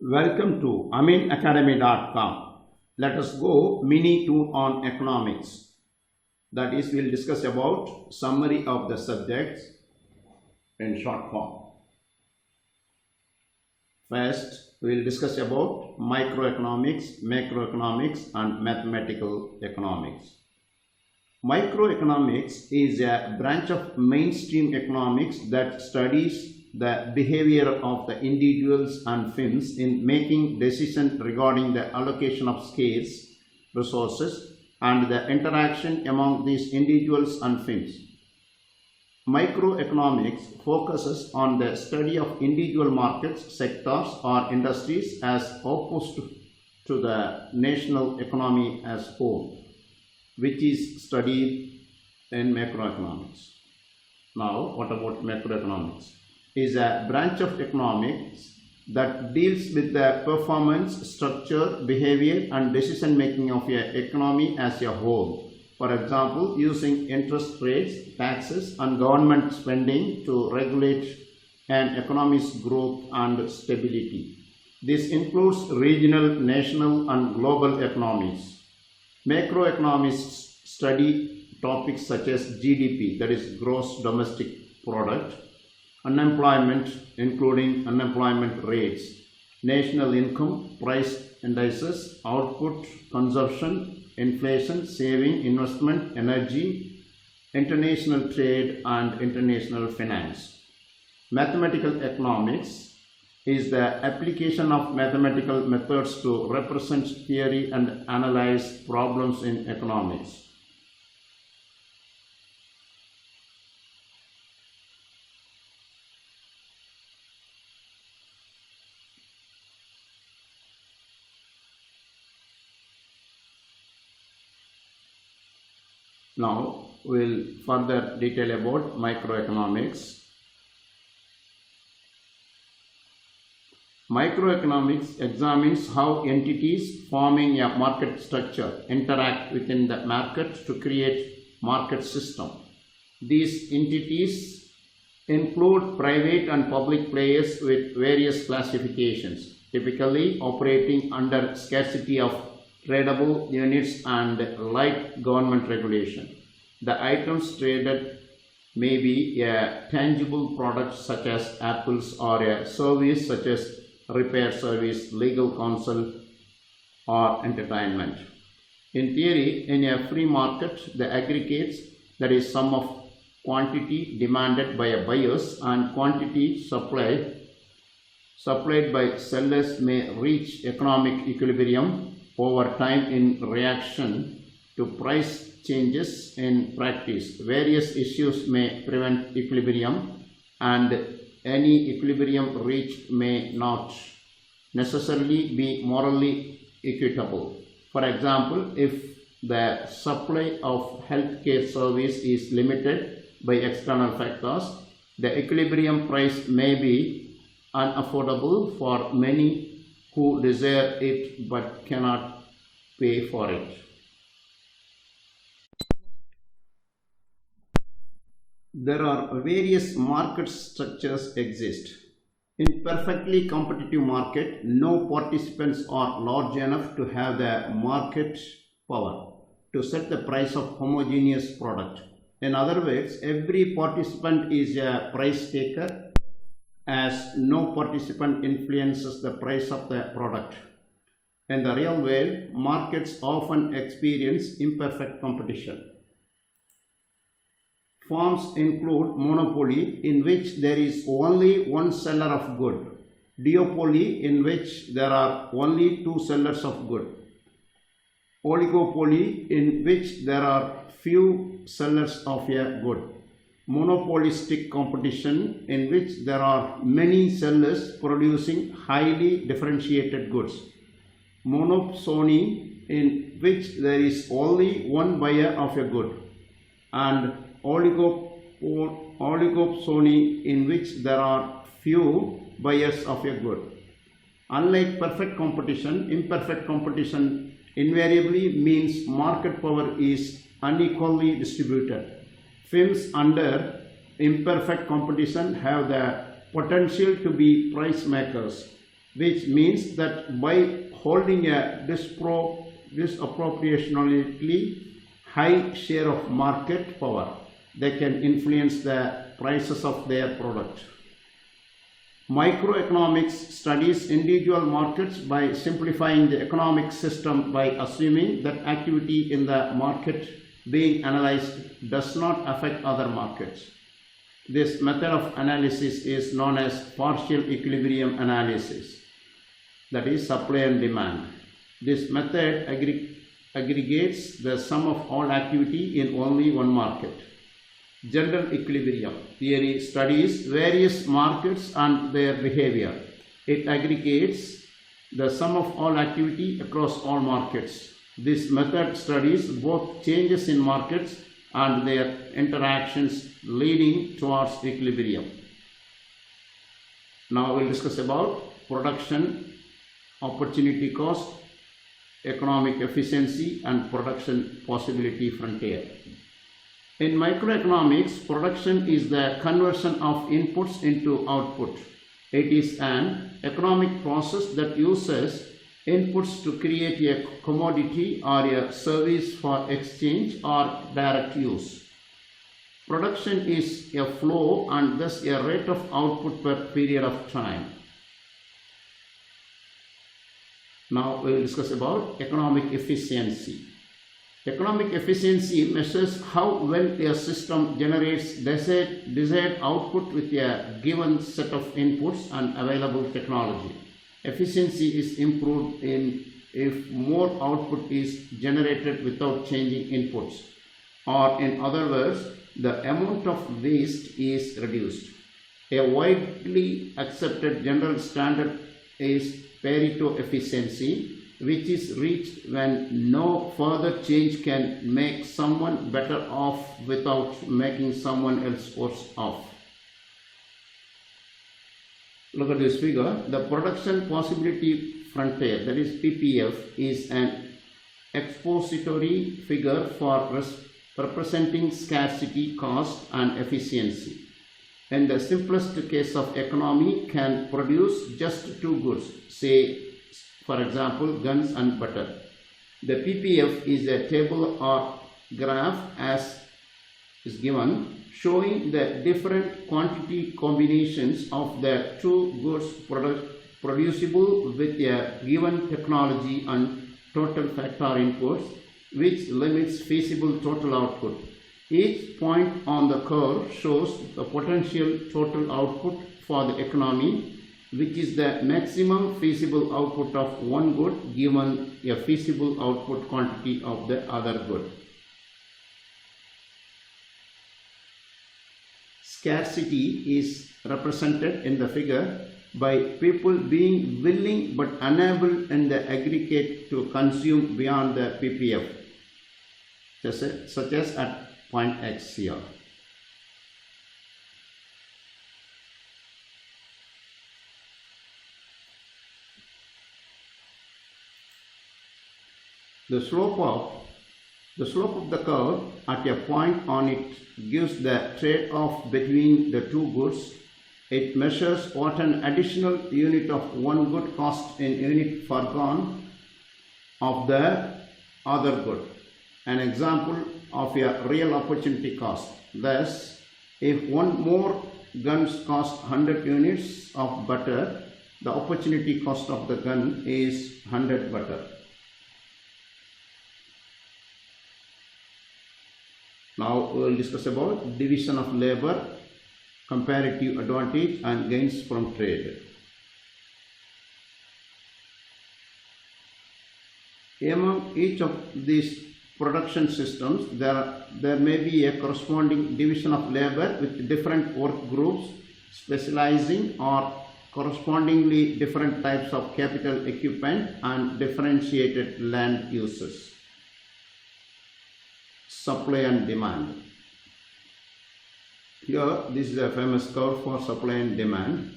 Welcome to aminacademy.com. Let us go mini tour on economics. That is, we will discuss about summary of the subjects in short form. First, we will discuss about microeconomics, macroeconomics and mathematical economics. Microeconomics is a branch of mainstream economics that studies the behavior of the individuals and firms in making decisions regarding the allocation of scarce resources and the interaction among these individuals and firms. Microeconomics focuses on the study of individual markets, sectors or industries as opposed to the national economy as whole, which is studied in macroeconomics. Now, what about macroeconomics? Is a branch of economics that deals with the performance, structure, behavior and decision making of an economy as a whole. For example, using interest rates, taxes and government spending to regulate an economy's growth and stability. This includes regional, national and global economies. Macroeconomists study topics such as GDP, that is gross domestic product, unemployment including unemployment rates, national income, price indices, output, consumption, inflation, saving, investment, energy, international trade and international finance. Mathematical economics is the application of mathematical methods to represent theory and analyze problems in economics. Now, we will further detail about microeconomics. Microeconomics examines how entities forming a market structure interact within the market to create market system. These entities include private and public players with various classifications, typically operating under scarcity of tradable units and light government regulation. The items traded may be a tangible product such as apples or a service such as repair service, legal counsel or entertainment. In theory, in a free market, the aggregates, that is sum of quantity demanded by a buyers and quantity supplied by sellers may reach economic equilibrium over time in reaction to price changes in practice. Various issues may prevent equilibrium and any equilibrium reached may not necessarily be morally equitable. For example, if the supply of healthcare service is limited by external factors, the equilibrium price may be unaffordable for many who desire it but cannot pay for it. There are various market structures exist. In perfectly competitive market, no participants are large enough to have the market power to set the price of homogeneous product. In other words, every participant is a price taker as no participant influences the price of the product. In the real world, markets often experience imperfect competition. Forms include monopoly, in which there is only one seller of good, duopoly, in which there are only two sellers of good, oligopoly, in which there are few sellers of a good, monopolistic competition, in which there are many sellers producing highly differentiated goods, monopsony, in which there is only one buyer of a good, and oligopsony, in which there are few buyers of a good. Unlike perfect competition, imperfect competition invariably means market power is unequally distributed. Firms under imperfect competition have the potential to be price makers which means that by holding a disproportionately high share of market power, they can influence the prices of their product. Microeconomics studies individual markets by simplifying the economic system by assuming that activity in the market being analyzed does not affect other markets. This method of analysis is known as partial equilibrium analysis, that is supply and demand. This method aggregates the sum of all activity in only one market. General equilibrium theory studies various markets and their behavior. It aggregates the sum of all activity across all markets. This method studies both changes in markets and their interactions leading towards equilibrium. Now we'll discuss about production, opportunity cost, economic efficiency, and production possibility frontier. In microeconomics, production is the conversion of inputs into output. It is an economic process that uses inputs to create a commodity or a service for exchange or direct use. Production is a flow and thus a rate of output per period of time. Now we will discuss about economic efficiency. Economic efficiency measures how well a system generates desired output with a given set of inputs and available technology. Efficiency is improved if more output is generated without changing inputs, or in other words, the amount of waste is reduced. A widely accepted general standard is Pareto efficiency, which is reached when no further change can make someone better off without making someone else worse off. Look at this figure. The production possibility frontier, that is PPF, is an expository figure for representing scarcity, cost, and efficiency. In the simplest case of economy can produce just two goods, say for example guns and butter. The PPF is a table or graph as is given, showing the different quantity combinations of the two goods producible with a given technology and total factor inputs, which limits feasible total output. Each point on the curve shows the potential total output for the economy, which is the maximum feasible output of one good given a feasible output quantity of the other good. Scarcity is represented in the figure by people being willing but unable in the aggregate to consume beyond the PPF, such as at point X here. The slope of the curve at a point on it gives the trade-off between the two goods. It measures what an additional unit of one good costs in unit foregone of the other good. An example of a real opportunity cost. Thus, if one more guns cost 100 units of butter, the opportunity cost of the gun is 100 butter. Now we will discuss about division of labor, comparative advantage and gains from trade. Among each of these production systems, there may be a corresponding division of labor with different work groups specializing or correspondingly different types of capital equipment and differentiated land uses. Supply and demand. Here, this is a famous curve for supply and demand.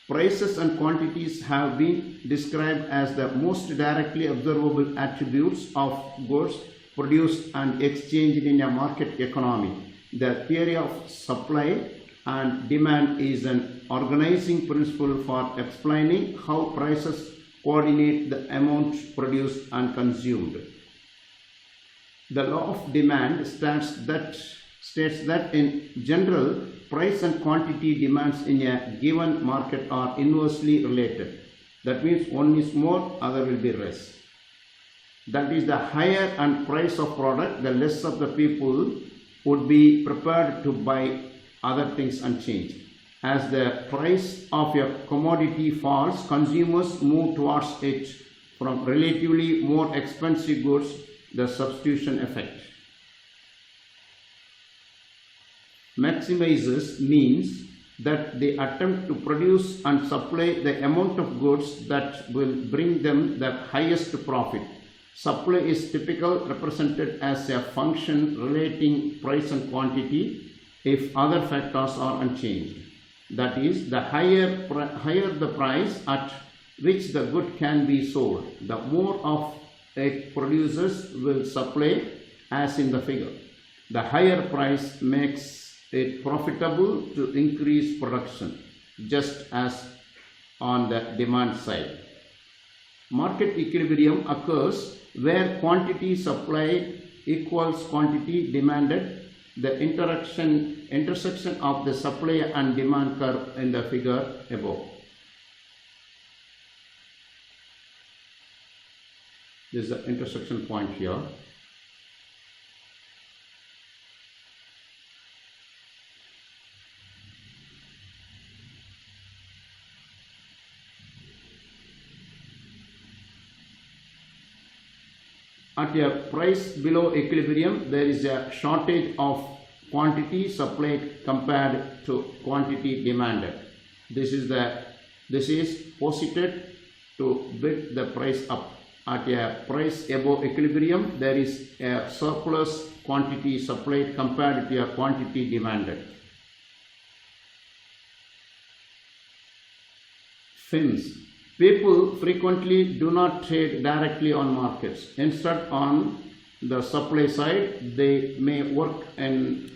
Prices and quantities have been described as the most directly observable attributes of goods produced and exchanged in a market economy. The theory of supply and demand is an organizing principle for explaining how prices coordinate the amount produced and consumed. The law of demand states that in general, price and quantity demands in a given market are inversely related. That means one is more, other will be less. That is, the higher and price of product, the less of the people would be prepared to buy other things unchanged. As the price of a commodity falls, consumers move towards it from relatively more expensive goods, the substitution effect. Maximizers means that they attempt to produce and supply the amount of goods that will bring them the highest profit. Supply is typically represented as a function relating price and quantity if other factors are unchanged. That is, the higher the price at which the good can be sold, the more of it producers will supply, as in the figure. The higher price makes it profitable to increase production, just as on the demand side. Market equilibrium occurs where quantity supplied equals quantity demanded. The intersection of the supply and demand curve in the figure above. This is the intersection point here. At a price below equilibrium, there is a shortage of quantity supplied compared to quantity demanded. This is posited to bid the price up. At a price above equilibrium, there is a surplus quantity supplied compared to a quantity demanded. FIMS. People frequently do not trade directly on markets. Instead, on the supply side, they may work and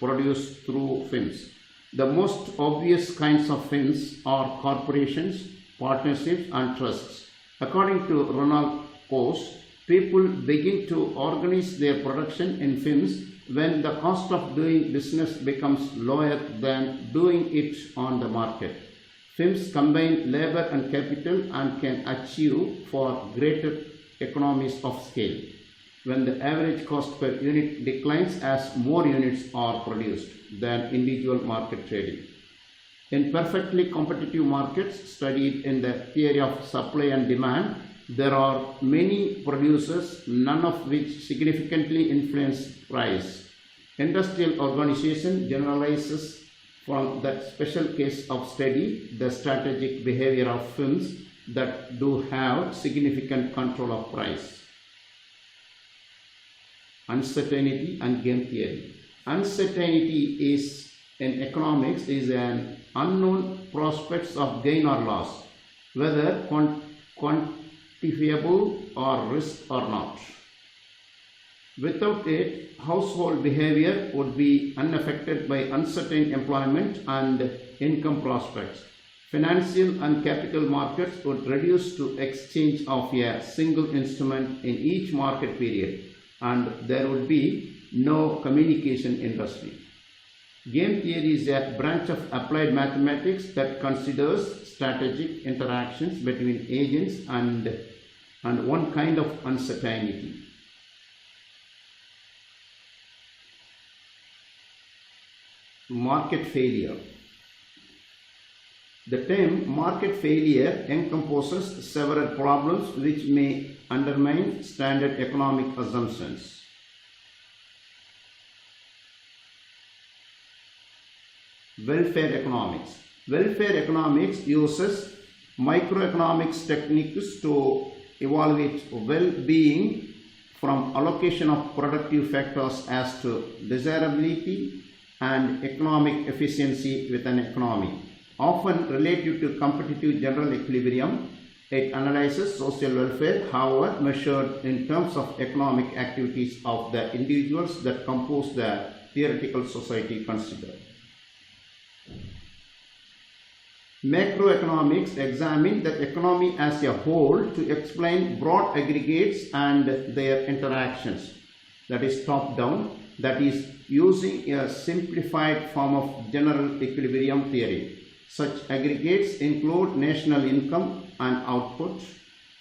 produce through FIMS. The most obvious kinds of FIMS are corporations, partnerships, and trusts. According to Ronald Coase, people begin to organize their production in FIMS when the cost of doing business becomes lower than doing it on the market. FIMS combine labor and capital and can achieve for greater economies of scale when the average cost per unit declines as more units are produced than individual market trading. In perfectly competitive markets studied in the theory of supply and demand, there are many producers, none of which significantly influence price. Industrial organization generalizes from that special case of study the strategic behavior of FIMS that do have significant control of price. Uncertainty and game theory. Uncertainty is in economics is an unknown prospects of gain or loss, whether quantifiable or risk or not. Without it, household behavior would be unaffected by uncertain employment and income prospects. Financial and capital markets would reduce to exchange of a single instrument in each market period, and there would be no communication industry. Game theory is a branch of applied mathematics that considers strategic interactions between agents and one kind of uncertainty. Market failure. The term market failure encompasses several problems which may undermine standard economic assumptions. Welfare economics. Welfare economics uses microeconomics techniques to evaluate well-being from allocation of productive factors as to desirability and economic efficiency within an economy. Often relative to competitive general equilibrium, it analyzes social welfare, however measured in terms of economic activities of the individuals that compose the theoretical society considered. Macroeconomics examine the economy as a whole to explain broad aggregates and their interactions. That is top down, that is using a simplified form of general equilibrium theory. Such aggregates include national income and output,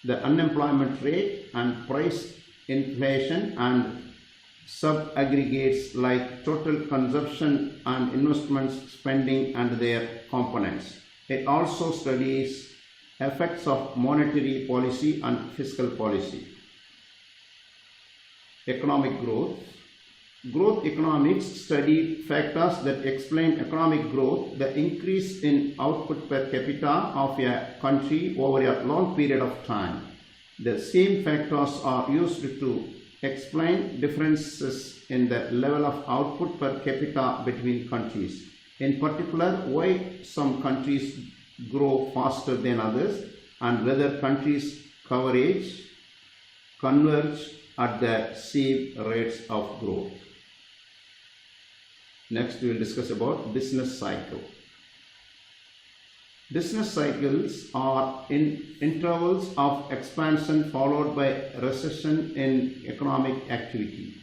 the unemployment rate and price inflation, and sub-aggregates like total consumption and investment spending and their components. It also studies effects of monetary policy and fiscal policy. Economic growth. Growth economics study factors that explain economic growth, the increase in output per capita of a country over a long period of time. The same factors are used to explain differences in the level of output per capita between countries. In particular, why some countries grow faster than others and whether countries converge at the same rates of growth. Next, we will discuss about business cycle. Business cycles are in intervals of expansion followed by recession in economic activity.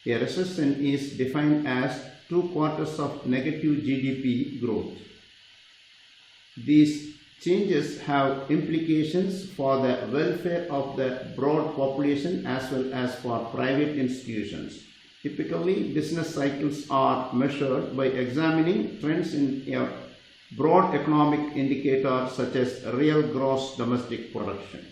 A recession is defined as 2 quarters of negative GDP growth. These changes have implications for the welfare of the broad population as well as for private institutions. Typically, business cycles are measured by examining trends in a broad economic indicator such as real gross domestic production.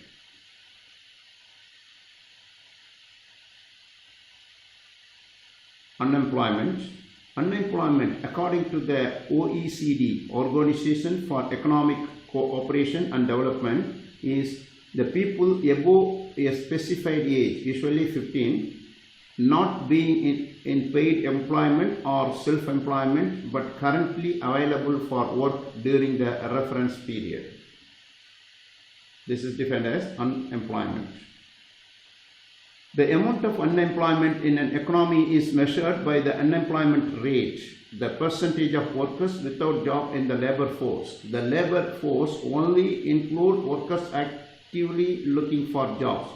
Unemployment, according to the OECD, Organization for Economic Cooperation and Development, is the people above a specified age, usually 15, not being in paid employment or self-employment but currently available for work during the reference period. This is defined as unemployment. The amount of unemployment in an economy is measured by the unemployment rate, the percentage of workers without job in the labor force. The labor force only includes workers actively looking for jobs.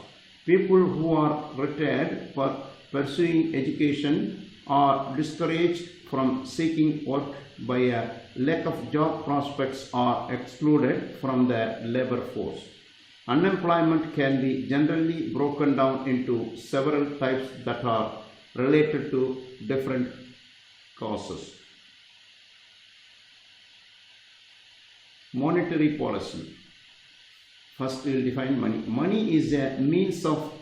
People who are retired for pursuing education are discouraged from seeking work by a lack of job prospects are excluded from the labor force. Unemployment can be generally broken down into several types that are related to different causes. Monetary policy. First, we will define money. Money is a means of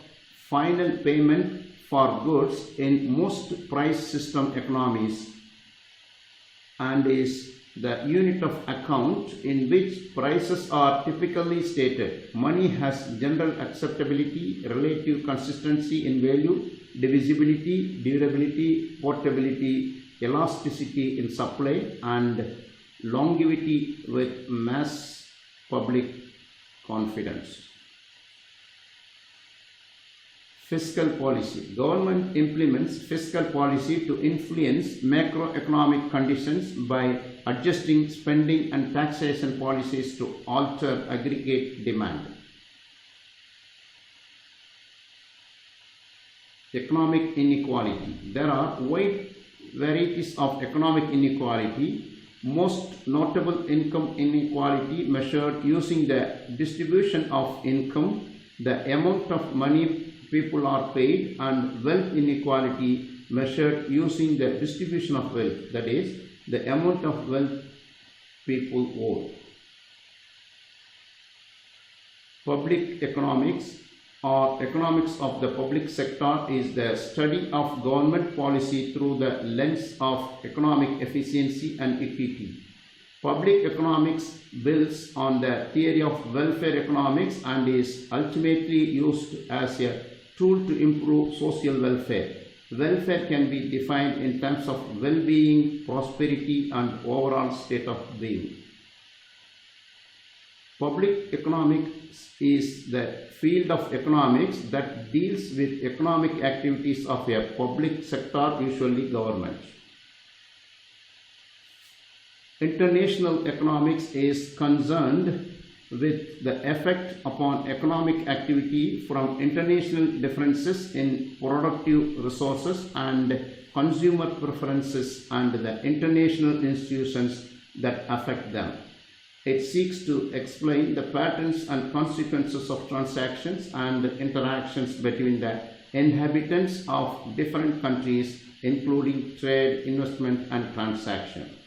final payment for goods in most price system economies and is the unit of account in which prices are typically stated. Money has general acceptability, relative consistency in value, divisibility, durability, portability, elasticity in supply, and longevity with mass public confidence. Fiscal policy. Government implements fiscal policy to influence macroeconomic conditions by adjusting spending and taxation policies to alter aggregate demand. Economic inequality. There are wide varieties of economic inequality. Most notable income inequality measured using the distribution of income, the amount of money people are paid, and wealth inequality measured using the distribution of wealth, that is, the amount of wealth people owe. Public economics or economics of the public sector is the study of government policy through the lens of economic efficiency and equity. Public economics builds on the theory of welfare economics and is ultimately used as a tool to improve social welfare. Welfare can be defined in terms of well-being, prosperity, and overall state of being. Public economics is the field of economics that deals with economic activities of a public sector, usually government. International economics is concerned with the effect upon economic activity from international differences in productive resources and consumer preferences and the international institutions that affect them. It seeks to explain the patterns and consequences of transactions and interactions between the inhabitants of different countries, including trade, investment, and transaction.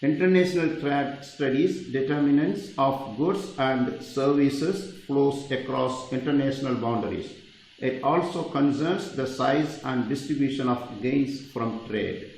International trade studies determinants of goods and services flows across international boundaries. It also concerns the size and distribution of gains from trade.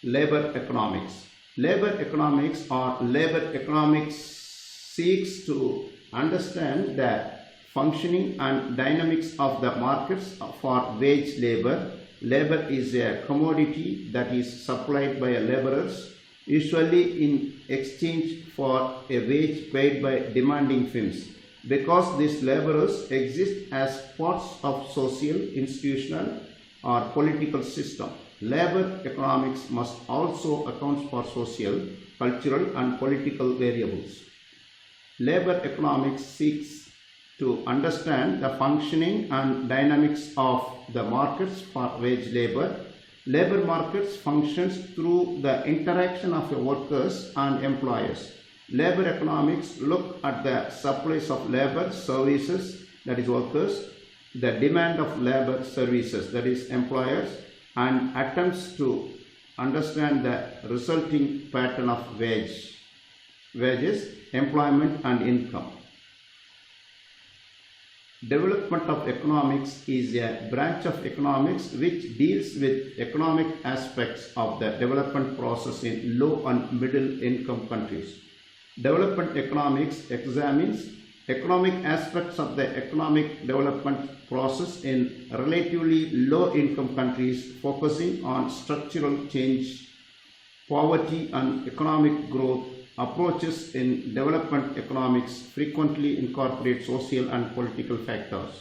Labor economics. Labor economics or labor economics seeks to understand the functioning and dynamics of the markets for wage labor. Labor is a commodity that is supplied by laborers, usually in exchange for a wage paid by demanding firms. Because these laborers exist as parts of social, institutional, or political system, labor economics must also account for social, cultural, and political variables. Labor economics seeks to understand the functioning and dynamics of the markets for wage labor. Labor markets functions through the interaction of workers and employers. Labor economics look at the supplies of labor services, that is workers, the demand of labor services, that is employers, and attempts to understand the resulting pattern of wages, employment, and income. Development of economics is a branch of economics which deals with economic aspects of the development process in low and middle income countries. Development economics examines economic aspects of the economic development process in relatively low income countries, focusing on structural change, poverty, and economic growth. Approaches in development economics frequently incorporate social and political factors.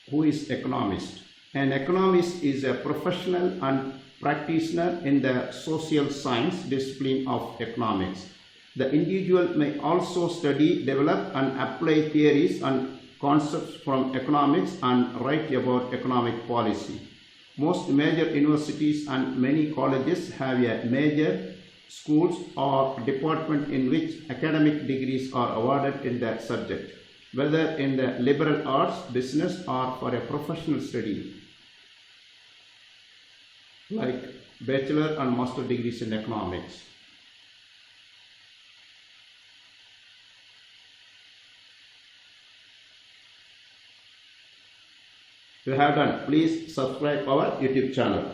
Who is economist? An economist is a professional and practitioner in the social science discipline of economics. The individual may also study, develop, and apply theories and concepts from economics and write about economic policy. Most major universities and many colleges have a major schools or department in which academic degrees are awarded in that subject, whether in the liberal arts, business, or for a professional study, like bachelor and master degrees in economics. If you have done, please subscribe our YouTube channel.